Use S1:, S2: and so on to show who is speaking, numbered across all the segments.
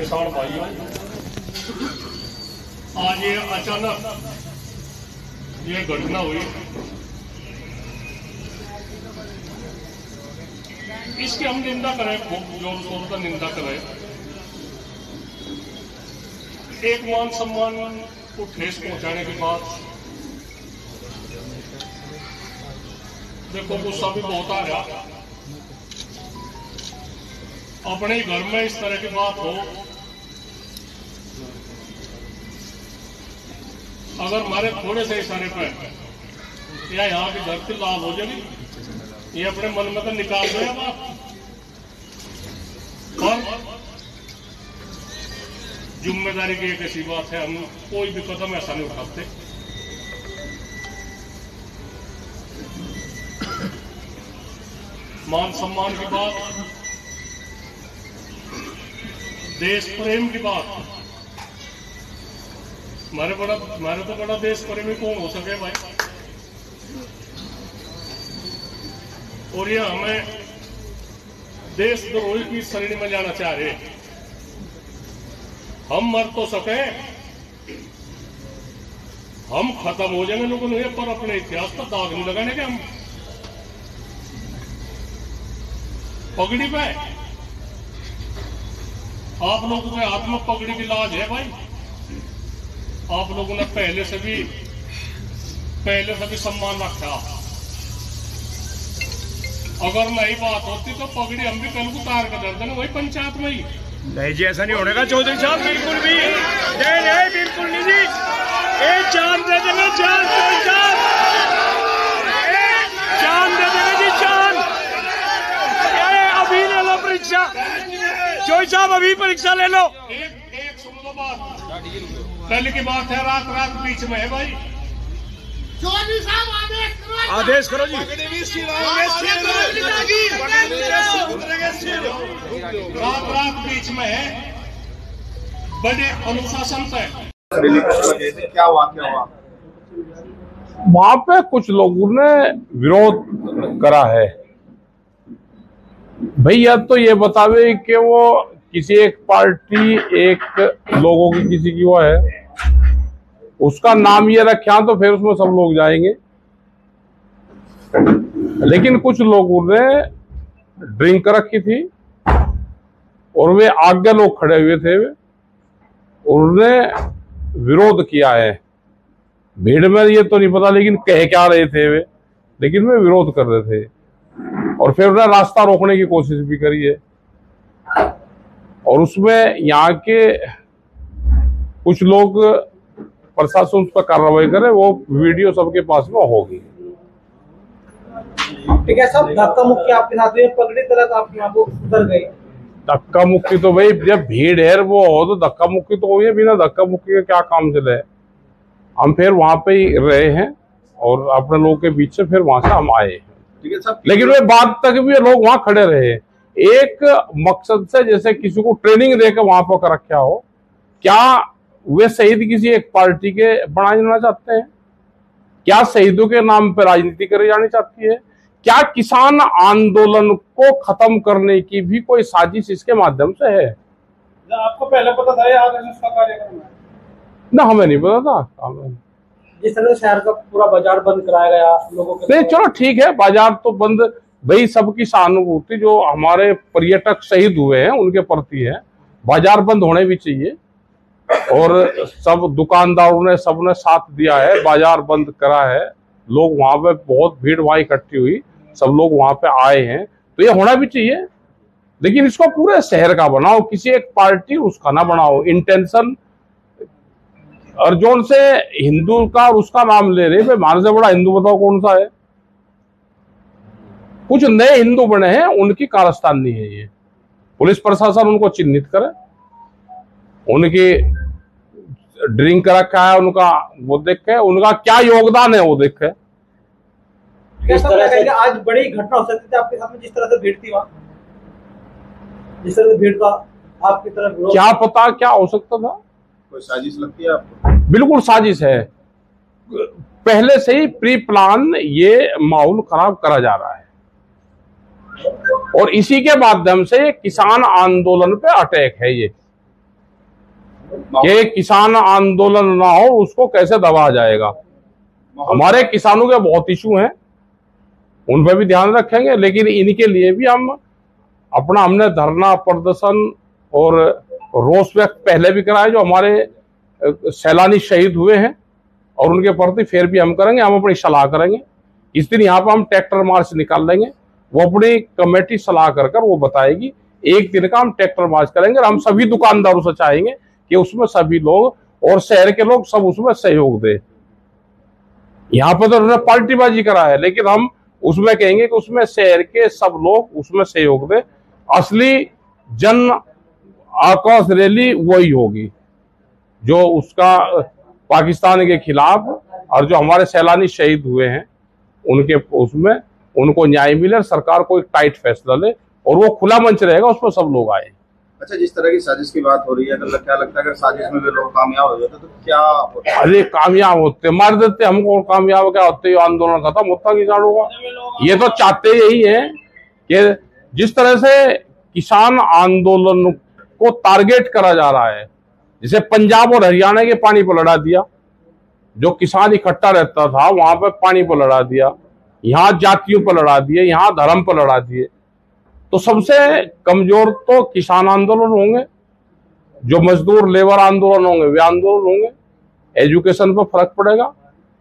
S1: किसान भाइयों, आज ये अचानक ये घटना हुई, इसकी हम निंदा करें, खूब जोर शोर का निंदा करें। एक मान सम्मान को ठेस पहुंचाने के बाद देखो गुस्सा भी बहुत आ रहा। अपने ही घर में इस तरह की बात हो, अगर हमारे थोड़े से इशारे पर या यहाँ की धरती लाल हो जाएगी, ये अपने मन में तो निकाल दो बात। और जिम्मेदारी की एक ऐसी बात है, हम कोई भी कदम ऐसा नहीं उठाते। मान सम्मान की बात, देश प्रेम की बात, हमारे तो बड़ा देश प्रेमी कौन हो सके भाई। और ये हमें देशद्रोही की श्रेणी में जाना चाह रहे। हम मर तो सके, हम खत्म हो जाएंगे लोगों ने, पर अपने इतिहास पर दाग नहीं लगाने के। हम पगड़ी पे आप लोगों के हाथ में पगड़ी की लाज है भाई। आप लोगों ने पहले से भी सम्मान रखा। अगर नई बात होती तो पगड़ी हम भी कल को तार का दर्द है, वही पंचायत में ही।
S2: नहीं जी, ऐसा नहीं होने का चौधरी साहब, बिल्कुल भी नहीं, बिल्कुल नहीं जी। एक चांद दे देंगे, चांद चांद दे देंगे जी, चांद। अभी ले लो परीक्षा, चौधरी साहब अभी परीक्षा ले लो।
S1: एक सुन लो बात, कल की बात है, रात बीच में है भाई।
S3: चौधरी साहब
S2: आदेश करो जी।
S1: रात बीच में है, बड़े अनुशासन से।
S4: क्या वाकया हुआ
S5: वहां पे? कुछ लोगों ने विरोध करा है भैया, तो ये बतावे कि वो किसी एक पार्टी, एक लोगों की, किसी की वो है, उसका नाम ये रखा तो फिर उसमें सब लोग जाएंगे। लेकिन कुछ लोगों ने ड्रिंक रखी थी और वे आगे लोग खड़े हुए थे, उन्होंने विरोध किया है। भीड़ में ये तो नहीं पता, लेकिन कह क्या रहे थे वे, लेकिन वे विरोध कर रहे थे। और फिर उन्हें रास्ता रोकने की कोशिश भी करी है। और उसमें यहाँ के कुछ लोग, प्रशासन उस पर कार्रवाई करे, वो वीडियो सबके पास में होगी।
S3: ठीक है सब धक्का मुक्की आपके साथ में, पगड़ी तक आप यहाँ को उतर गए।
S5: धक्का मुक्की तो भाई जब भीड़ है वो हो तो धक्का मुक्की तो हुई है, बिना धक्का मुक्की का क्या काम चले। हम फिर वहां पे ही रहे हैं और अपने लोगों के बीच से फिर वहां से हम आए हैं।
S4: ठीक है साहब,
S5: लेकिन वे बाद तक भी लोग वहां खड़े रहे एक मकसद से, जैसे किसी को ट्रेनिंग देकर वहां पर रखा हो। क्या वे शहीद किसी एक पार्टी के बनाए जाना चाहते हैं? क्या शहीदों के नाम पर राजनीति करी जानी चाहती है? क्या किसान आंदोलन को खत्म करने की भी कोई साजिश इसके माध्यम से है?
S3: आपको पहले पता था आरएसएस का कार्यक्रम है?
S5: ना, हमें नहीं पता था।
S3: जिस तरह से शहर का पूरा बाजार बंद कराया गया लोगों के,
S5: नहीं चलो ठीक है, बाजार तो बंद, भाई सबकी सहानुभूति जो हमारे पर्यटक शहीद हुए हैं उनके प्रति है। बाजार बंद होने भी चाहिए और सब दुकानदारों ने सबने साथ दिया है, बाजार बंद करा है। लोग वहां पे बहुत भीड़ वहां इकट्ठी हुई, सब लोग वहां पे आए हैं, तो ये होना भी चाहिए। लेकिन इसको पूरे शहर का बनाओ, किसी एक पार्टी उसका ना बनाओ। इंटेंशन और जोन से हिंदू का और उसका नाम ले रहे, हमारे से बड़ा हिंदू बताओ कौन सा है? कुछ नए हिंदू बने हैं, उनकी कारस्तानी है ये। पुलिस प्रशासन उनको चिन्हित करे, उनकी ड्रिंक रखा है, उनका वो देखे, उनका क्या योगदान है वो देखे।
S3: आज बड़ी घटना हो सकती थी आपके सामने, जिस तरह से भीड़ थी वहाँ, जिस तरह से भीड़ का आपकी तरफ
S5: क्या पता क्या हो सकता था?
S4: कोई साजिश लगती है आपको?
S5: बिल्कुल साजिश है, पहले से ही प्री प्लान ये माहौल खराब करा जा रहा है। और इसी के माध्यम से किसान आंदोलन पे अटैक है ये। कि किसान आंदोलन ना हो, उसको कैसे दबाया जाएगा। हमारे किसानों के बहुत इशू हैं, उन पर भी ध्यान रखेंगे, लेकिन इनके लिए भी हमने धरना प्रदर्शन और रोष व्यक्त पहले भी कराया, जो हमारे सैलानी शहीद हुए हैं, और उनके प्रति फिर भी हम करेंगे। हम अपनी सलाह करेंगे। इस दिन यहाँ पर हम ट्रैक्टर मार्च निकाल लेंगे, वो अपनी कमेटी सलाह कर वो बताएगी। एक दिन का हम ट्रैक्टर मार्च करेंगे और हम सभी दुकानदारों से चाहेंगे कि उसमें सभी लोग और शहर के लोग सब उसमें सहयोग दें। यहाँ पर तो उन्होंने पार्टीबाजी करा है, लेकिन हम उसमें कहेंगे कि उसमें शहर के सब लोग उसमें सहयोग दें। असली जन आक्रोश रैली वही होगी जो उसका पाकिस्तान के खिलाफ, और जो हमारे सैलानी शहीद हुए हैं उनके उसमें उनको न्याय मिले, सरकार को एक टाइट फैसला ले, और वो खुला मंच रहेगा, उसमें सब लोग आए।
S4: अच्छा, जिस तरह की साजिश की बात हो रही है, तो क्या लगता है अगर साजिश में भी लोग कामयाब हो जाते तो क्या होता?
S5: अरे कामयाब होते, मार देते हमको, और कामयाब क्या होते, आंदोलन खत्म होता किसानों का। ये तो चाहते यही है कि जिस तरह से किसान आंदोलन को टारगेट करा जा रहा है, जैसे पंजाब और हरियाणा के पानी पर लड़ा दिया, जो किसान इकट्ठा रहता था वहां पर पानी पर लड़ा दिया, यहाँ जातियों पर लड़ा दिए, यहाँ धर्म पर लड़ा दिए। तो सबसे कमजोर तो किसान आंदोलन होंगे, जो मजदूर लेबर आंदोलन होंगे वे आंदोलन होंगे। एजुकेशन पर फर्क पड़ेगा।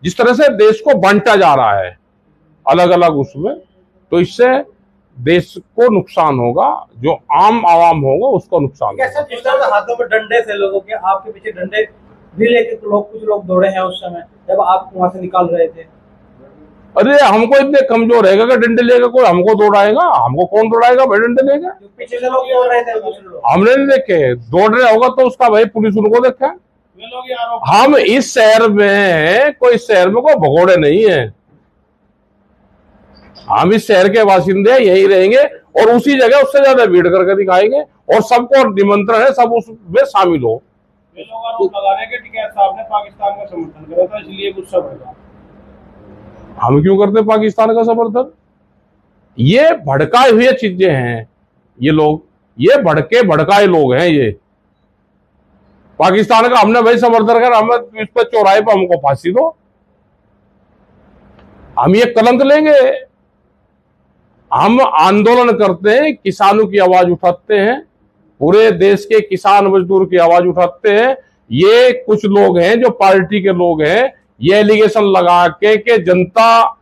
S5: जिस तरह से देश को बांटा जा रहा है अलग अलग उसमें, तो इससे देश को नुकसान होगा, जो आम आवाम होगा उसको नुकसान होगा।
S3: कैसे जिस तरह से हाथों में डंडे थे लोगों के, आपके पीछे डंडे भी लेके कुछ लोग दौड़े हैं उस समय जब आप वहां से निकाल रहे थे।
S5: अरे हमको इतने कमजोर है कि डंडे लेकर कोई हमको दौड़ाएगा? हमको कौन दौड़ाएगा भाई डंडे लेकर?
S3: पीछे से लोग दौड़ रहे थे, कुछ लोग
S5: हमने नहीं देखे। दौड़ रहे होगा तो उसका भाई पुलिस उनको देखे। हम इस शहर में हैं, कोई शहर में कोई भगोड़े नहीं है। हम इस शहर के बासिंदे यही रहेंगे और उसी जगह उससे ज्यादा भीड़ करके दिखाएंगे, और सबको निमंत्रण है, सब उसमें शामिल हो।
S2: लोग आरोप लगा रहे हैं कि टिकैत साहब ने पाकिस्तान का समर्थन करा था, इसलिए गुस्सा बढ़ा।
S5: हम क्यों करते पाकिस्तान का समर्थन? ये भड़काए हुए चीजें हैं। ये लोग, ये भड़काए लोग हैं। ये पाकिस्तान का हमने भाई समर्थन कर, हमें इस पर चौराहे पर हमको फांसी दो, हम ये कलंक लेंगे? हम आंदोलन करते हैं, किसानों की आवाज उठाते हैं, पूरे देश के किसान मजदूर की आवाज उठाते हैं। ये कुछ लोग हैं जो पार्टी के लोग हैं, ये एलिगेशन लगा के जनता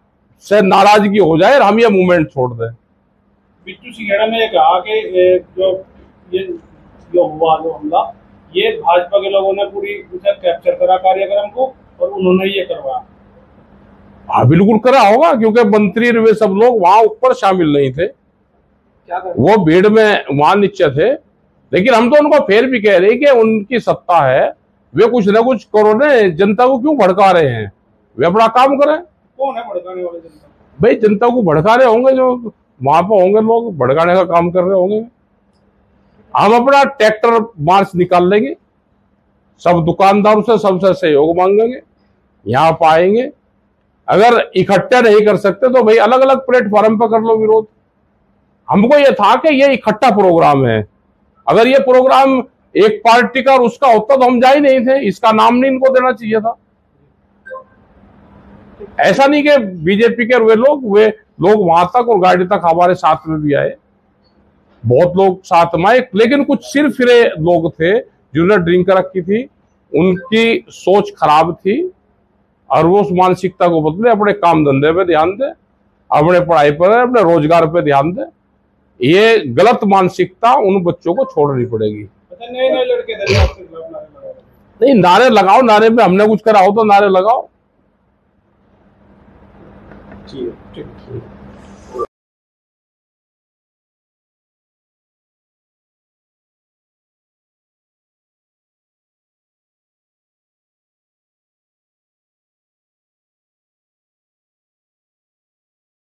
S5: से नाराजगी हो जाए और हम ये मूवमेंट छोड़ दें।
S2: बिट्टू सिंघेड़ा ने ये कहा कि जो हुआ जो हमला, ये भाजपा के लोगों ने पूरी उसे कैप्चर करा कार्यक्रम को, और उन्होंने ये करवाया।
S5: हाँ बिल्कुल करा होगा, क्योंकि मंत्री वे सब लोग वहां ऊपर शामिल नहीं थे, वो भीड़ में वहां नीचे थे। लेकिन हम तो उनको फिर भी कह रहे हैं कि उनकी सत्ता है, वे कुछ ना कुछ करो ना, जनता को क्यों भड़का रहे हैं? वे अपना काम करें।
S2: कौन है भड़काने वाले? जनता
S5: भाई जनता को भड़का रहे होंगे, जो वहां पर होंगे लोग भड़काने का काम कर रहे होंगे। हम अपना ट्रैक्टर मार्च निकाल लेंगे, सब दुकानदारों से सबसे सहयोग मांगेंगे, यहाँ पाएंगे। अगर इकट्ठा नहीं कर सकते तो भाई अलग अलग प्लेटफॉर्म पर कर लो विरोध। हमको ये था कि ये इकट्ठा प्रोग्राम है, अगर ये प्रोग्राम एक पार्टी का और उसका होता तो हम जा ही नहीं थे, इसका नाम नहीं इनको देना चाहिए था। ऐसा नहीं कि बीजेपी के वे लोग वहां तक और गाड़ी तक हमारे साथ में भी आए, बहुत लोग साथ में आए, लेकिन कुछ सिर फिरे लोग थे जिन्होंने ड्रिंक रखी थी, उनकी सोच खराब थी, और वो उस मानसिकता को बदले, अपने काम धंधे पे ध्यान दे, अपने पढ़ाई पर, अपने रोजगार पे ध्यान दे। ये गलत मानसिकता उन बच्चों को छोड़नी पड़ेगी।
S2: नए लड़के
S5: नहीं, नारे लगाओ, नारे में हमने कुछ करा हो तो नारे लगाओ।
S2: ठीक है।